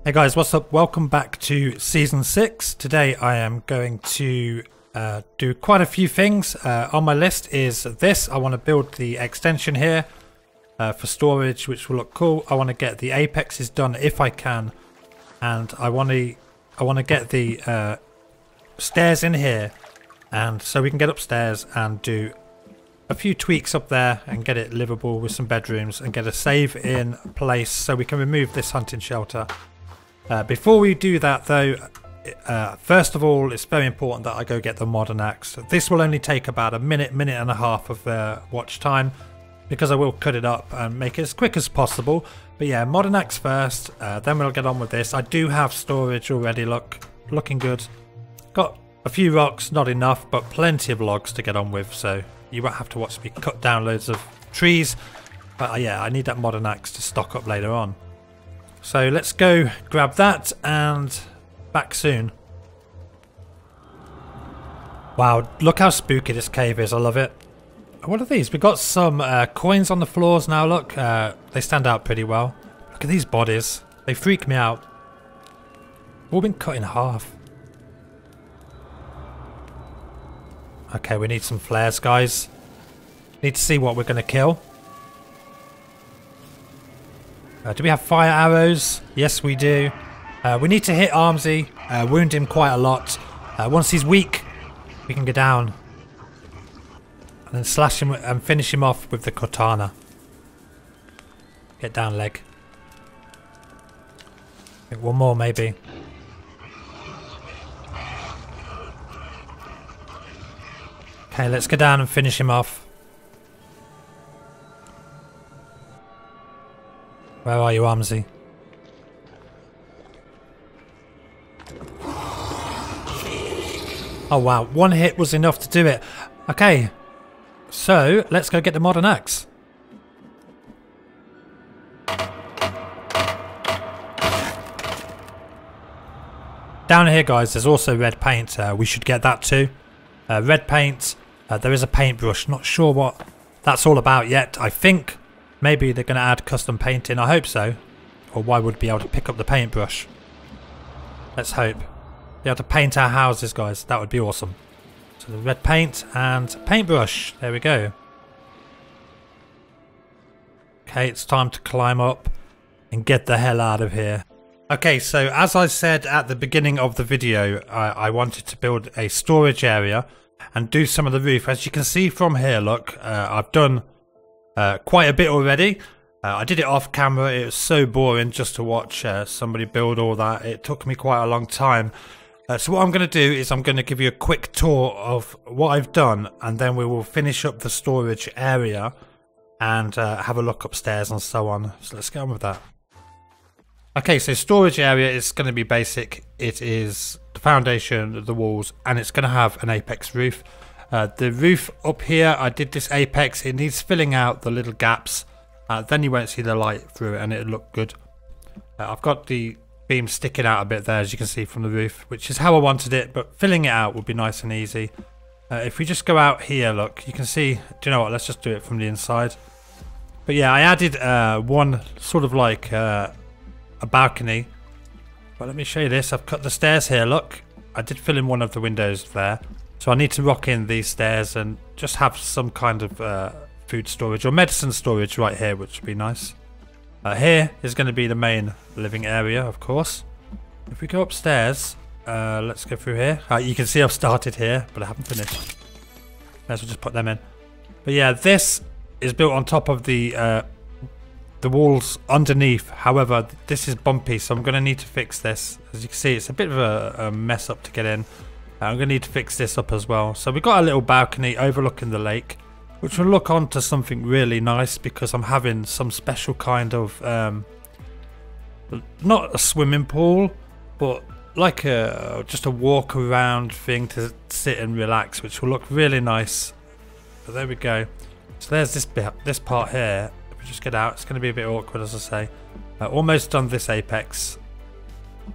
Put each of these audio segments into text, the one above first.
Hey guys, what's up? Welcome back to Season 6. Today I am going to do quite a few things. On my list is this. I want to build the extension here for storage, which will look cool. I want to get the apexes done if I can. And I want to get the stairs in here, and so we can get upstairs and do a few tweaks up there and get it livable with some bedrooms and get a save in place so we can remove this hunting shelter. Before we do that though, first of all, it's very important that I go get the modern axe. This will only take about a minute and a half of watch time, because I will cut it up and make it as quick as possible. But yeah, modern axe first, then we'll get on with this. I do have storage already, looking good. Got a few rocks, not enough, but plenty of logs to get on with, so you won't have to watch me cut down loads of trees. But yeah, I need that modern axe to stock up later on. So let's go grab that and back soon. Wow, look how spooky this cave is. I love it. What are these? We've got some coins on the floors now. Look, they stand out pretty well. Look at these bodies. They freak me out. All been cut in half. Okay, we need some flares, guys. Need to see what we're going to kill. Do we have fire arrows? Yes, we do. We need to hit Armsy, wound him quite a lot. Once he's weak, we can go down and then slash him and finish him off with the katana. Get down, leg. I think one more, maybe. Okay, let's go down and finish him off. Where are you, Armsy? Oh wow, one hit was enough to do it. Okay, so let's go get the modern axe. Down here, guys, there's also red paint. We should get that too. Red paint. There is a paintbrush. Not sure what that's all about yet. I think maybe they're going to add custom painting. I hope so. Or why would we be able to pick up the paintbrush? Let's hope. Be able to paint our houses, guys. That would be awesome. So the red paint and paintbrush. There we go. Okay, it's time to climb up and get the hell out of here. Okay, so as I said at the beginning of the video, I wanted to build a storage area and do some of the roof. As you can see from here, look, I've done quite a bit already. I did it off camera. It was so boring just to watch somebody build all that. It took me quite a long time. So what I'm going to do is I'm going to give you a quick tour of what I've done, and then we will finish up the storage area and have a look upstairs and so on. So let's get on with that. Okay, so storage area is going to be basic. It is the foundation, the walls, and it's going to have an apex roof. The roof up here, I did this apex. It needs filling out the little gaps. Then you won't see the light through it and it'll look good. I've got the beam sticking out a bit there, as you can see from the roof, which is how I wanted it, but filling it out would be nice and easy. If we just go out here, look, you can see, do you know what, let's just do it from the inside. But yeah, I added one sort of like a balcony. But let me show you this. I've cut the stairs here, look. I did fill in one of the windows there. So I need to rock in these stairs and just have some kind of food storage or medicine storage right here, which would be nice. Here is going to be the main living area, of course. If we go upstairs, let's go through here. You can see I've started here, but I haven't finished. Let's just put them in. But yeah, this is built on top of the walls underneath. However, this is bumpy, so I'm going to need to fix this. As you can see, it's a bit of a mess up to get in. I'm going to need to fix this up as well. So we've got a little balcony overlooking the lake, which will look onto something really nice, because I'm having some special kind of not a swimming pool, but like just a walk around thing to sit and relax, which will look really nice. But there we go. So there's this bit, this part here. If we just get out, it's going to be a bit awkward, as I say. Almost done this apex.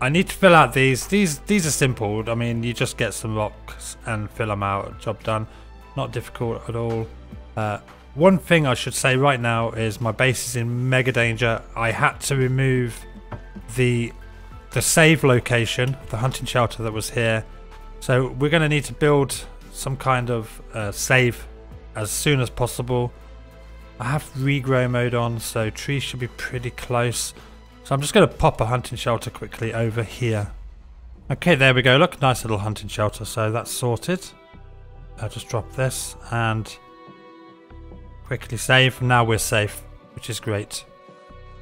I need to fill out these. These are simple. I mean, you just get some rocks and fill them out. Job done. Not difficult at all. One thing I should say right now is my base is in mega danger. I had to remove the the save location, the hunting shelter that was here. So we're going to need to build some kind of save as soon as possible. I have regrow mode on, so trees should be pretty close. So I'm just going to pop a hunting shelter quickly over here. Okay, there we go. Look, nice little hunting shelter. So that's sorted. I'll just drop this and quickly save. Now we're safe, which is great.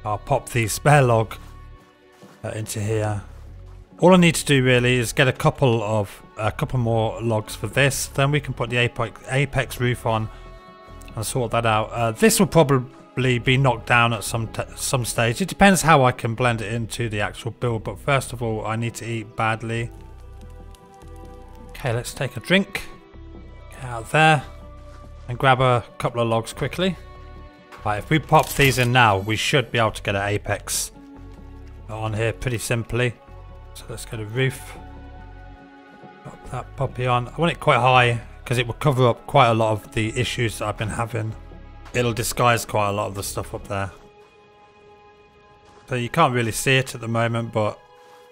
I'll pop the spare log into here. All I need to do really is get a couple more logs for this. Then we can put the apex roof on and sort that out. This will probably be knocked down at some stage. It depends how I can blend it into the actual build. But first of all, I need to eat badly. Okay, let's take a drink. Get out there and grab a couple of logs quickly. Right, if we pop these in now, we should be able to get an apex on here pretty simply. So let's go to roof. Pop that puppy on. I want it quite high because it will cover up quite a lot of the issues that I've been having. It'll disguise quite a lot of the stuff up there. So you can't really see it at the moment, but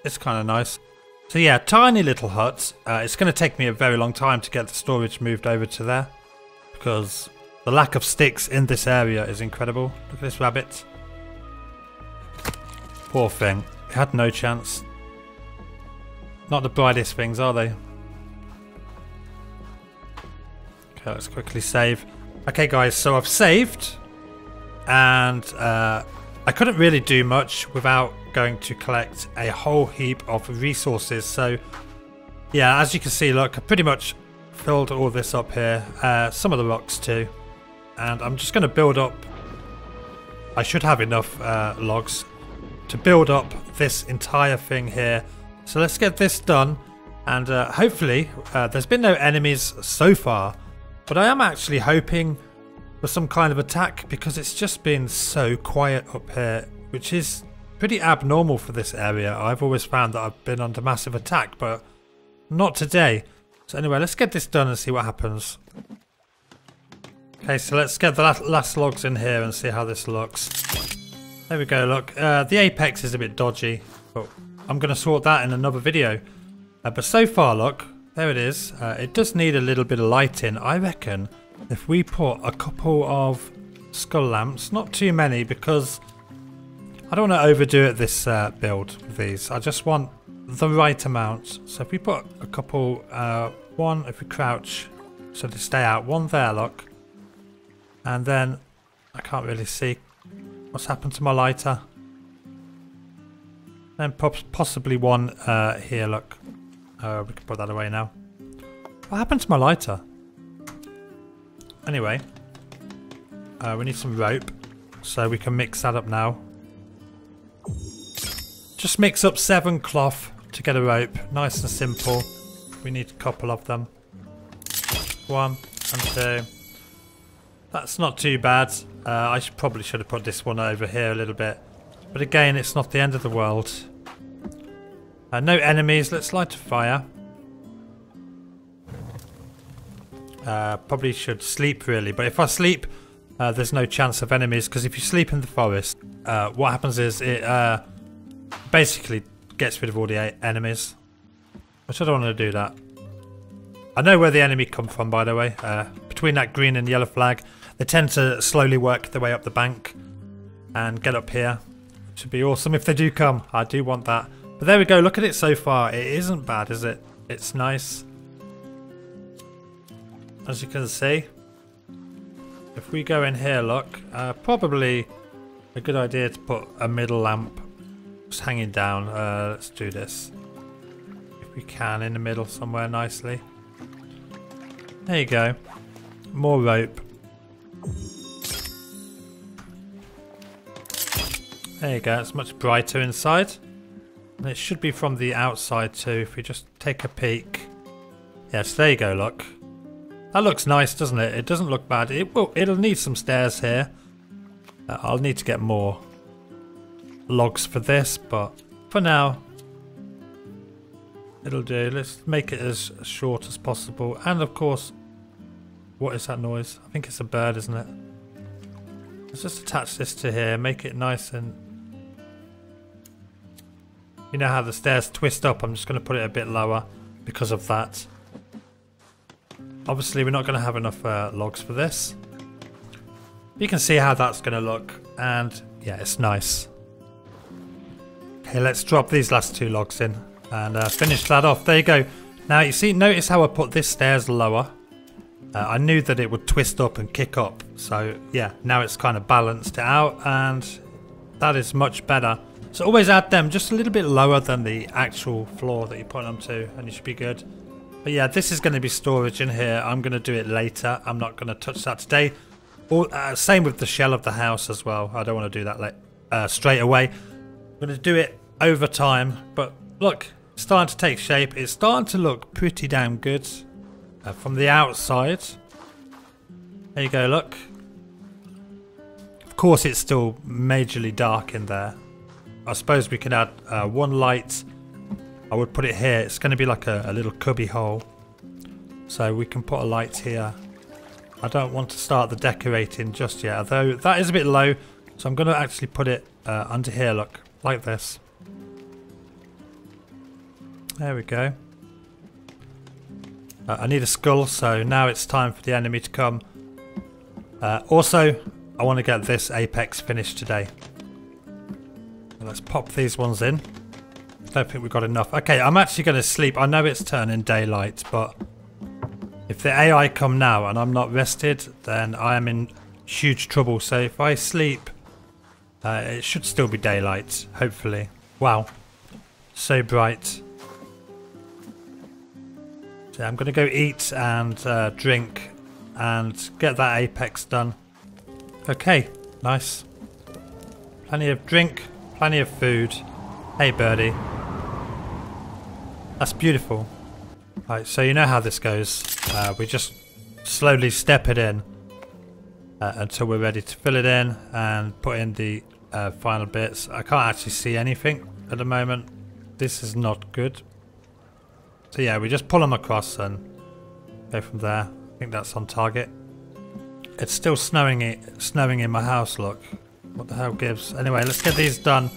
it's kind of nice. So yeah, tiny little huts. It's going to take me a very long time to get the storage moved over to there, because the lack of sticks in this area is incredible. Look at this rabbit. Poor thing. It had no chance. Not the brightest things, are they? Okay, let's quickly save. Okay guys, so I've saved. And I couldn't really do much without going to collect a whole heap of resources. So yeah, as you can see, look, I pretty much filled all this up here. Some of the rocks too. And I'm just going to build up. I should have enough logs to build up this entire thing here. So let's get this done. And hopefully, there's been no enemies so far. But I am actually hoping for some kind of attack, because it's just been so quiet up here, which is pretty abnormal for this area. I've always found that I've been under massive attack, but not today. So anyway, let's get this done and see what happens. Okay, so let's get the last logs in here and see how this looks. There we go, look. The apex is a bit dodgy, but I'm going to sort that in another video. But so far, look, there it is. It does need a little bit of lighting. I reckon if we put a couple of skull lamps, not too many, because I don't want to overdo it this build with these. I just want the right amount. So if we put a couple, one if we crouch, so they stay out, one there, look. And then, I can't really see what's happened to my lighter. Then possibly one here, look. We can put that away now. What happened to my lighter? Anyway, we need some rope, so we can mix that up now. Just mix up 7 cloth to get a rope. Nice and simple. We need a couple of them. 1 and 2. That's not too bad. I probably should have put this one over here a little bit. But again, it's not the end of the world. No enemies. Let's light a fire. Probably should sleep really. But if I sleep, there's no chance of enemies. Because if you sleep in the forest, what happens is it basically gets rid of all the enemies. Which I don't want to do that. I know where the enemy come from, by the way. Between that green and yellow flag. They tend to slowly work their way up the bank and get up here. Which would be awesome if they do come. I do want that. But there we go. Look at it so far. It isn't bad, is it? It's nice. As you can see. If we go in here, look. Probably a good idea to put a middle lamp just hanging down. Let's do this. If we can, in the middle somewhere nicely. There you go. More rope. There you go, it's much brighter inside. And it should be from the outside too, if we just take a peek. Yes, there you go, look. That looks nice, doesn't it? It doesn't look bad. It'll need some stairs here. I'll need to get more logs for this, but for now, it'll do. Let's make it as short as possible. And of course, what is that noise? I think it's a bird, isn't it? Let's just attach this to here, make it nice and You know how the stairs twist up? I'm just going to put it a bit lower because of that. Obviously, we're not going to have enough logs for this. You can see how that's going to look, and yeah, it's nice. Okay, let's drop these last 2 logs in and finish that off. There you go. Now, you see, notice how I put this stairs lower. I knew that it would twist up and kick up, so yeah, now it's kind of balanced it out, and that is much better. So always add them just a little bit lower than the actual floor that you put them to, and you should be good. But yeah, this is going to be storage in here. I'm going to do it later. I'm not going to touch that today. Same with the shell of the house as well. I don't want to do that straight away. I'm going to do it over time. But look, it's starting to take shape. It's starting to look pretty damn good from the outside. There you go, look. Of course, it's still majorly dark in there. I suppose we could add 1 light. I would put it here. It's going to be like a little cubby hole. So we can put a light here. I don't want to start the decorating just yet, although that is a bit low. So I'm going to actually put it under here, look, like this. There we go. I need a skull, so now it's time for the enemy to come. Also, I want to get this apex finished today. Let's pop these ones in. Don't think we've got enough. Okay, I'm actually going to sleep. I know it's turning daylight, but if the AI come now and I'm not rested, then I am in huge trouble. So if I sleep, it should still be daylight, hopefully. Wow, so bright. So I'm going to go eat and drink and get that apex done. Okay, nice. Plenty of drink, plenty of food. Hey, birdie. That's beautiful. Right, so you know how this goes. We just slowly step it in until we're ready to fill it in and put in the final bits. I can't actually see anything at the moment. This is not good. So yeah, we just pull them across and go from there. I think that's on target. It's still snowing in my house, look. What the hell gives? Anyway, let's get these done.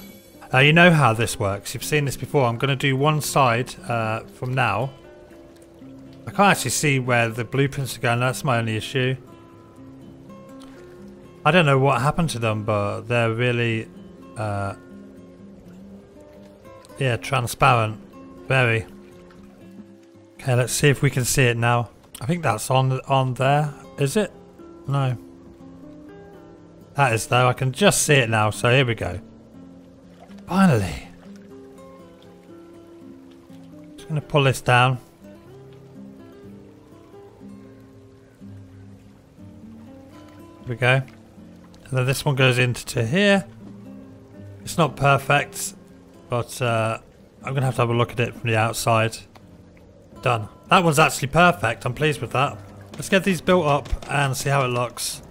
You know how this works. You've seen this before. I'm going to do one side from now. I can't actually see where the blueprints are going. That's my only issue. I don't know what happened to them, but they're really, yeah, transparent. Very. Okay, let's see if we can see it now. I think that's on there. Is it? No. That is though. I can just see it now. So here we go. Finally. Just going to pull this down. There we go. And then this one goes into here. It's not perfect, but I'm going to have a look at it from the outside. Done. That one's actually perfect. I'm pleased with that. Let's get these built up and see how it looks.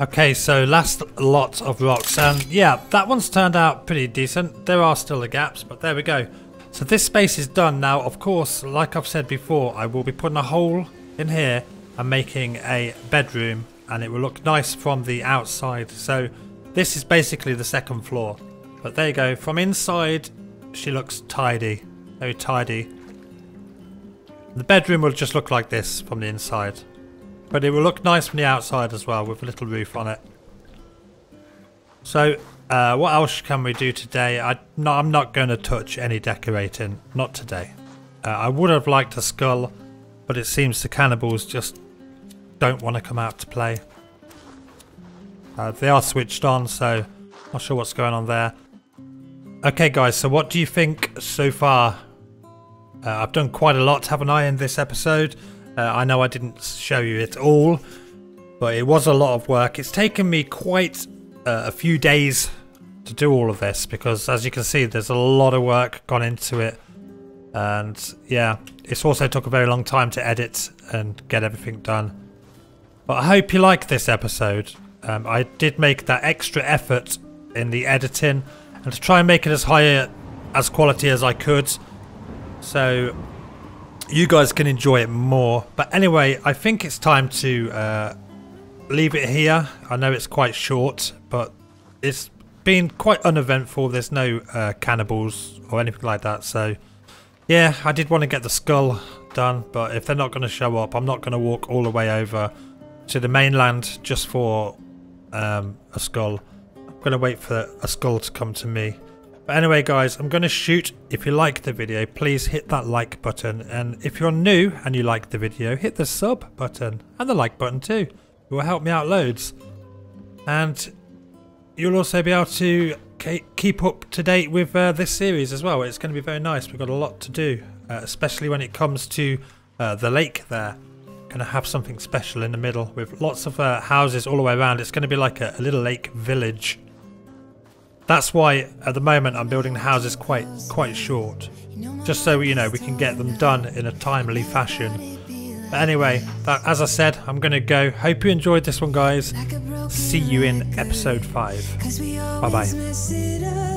Okay, so last lot of rocks, and yeah, that one's turned out pretty decent. There are still the gaps, but there we go. So this space is done now. Of course, like I've said before, I will be putting a hole in here and making a bedroom, and it will look nice from the outside. So this is basically the second floor, but there you go. From inside, she looks tidy, very tidy. The bedroom will just look like this from the inside. But it will look nice from the outside as well, with a little roof on it. So, what else can we do today? I'm not going to touch any decorating. Not today. I would have liked a skull, but it seems the cannibals just don't want to come out to play. They are switched on, so not sure what's going on there. Okay guys, so what do you think so far? I've done quite a lot, haven't I, in this episode? I know I didn't show you it all, but it was a lot of work. It's taken me quite a few days to do all of this because, as you can see, there's a lot of work gone into it. And yeah, it's also took a very long time to edit and get everything done. But I hope you like this episode. I did make that extra effort in the editing and to try and make it as high as quality as I could, so you guys can enjoy it more. But anyway, I think it's time to leave it here. I know it's quite short, but it's been quite uneventful. There's no cannibals or anything like that. So yeah, I did want to get the skull done, but if they're not going to show up, I'm not going to walk all the way over to the mainland just for a skull. I'm going to wait for a skull to come to me. But anyway guys, I'm going to shoot. If you like the video, please hit that like button, and if you're new and you like the video, hit the sub button and the like button too. It will help me out loads, and you'll also be able to keep up to date with this series as well. It's going to be very nice. We've got a lot to do, especially when it comes to the lake there. Going to have something special in the middle with lots of houses all the way around. It's going to be like a little lake village. That's why at the moment I'm building the houses quite short, just so you know we can get them done in a timely fashion. But anyway, as I said, I'm going to go. Hope you enjoyed this one, guys. See you in episode 5. Bye bye.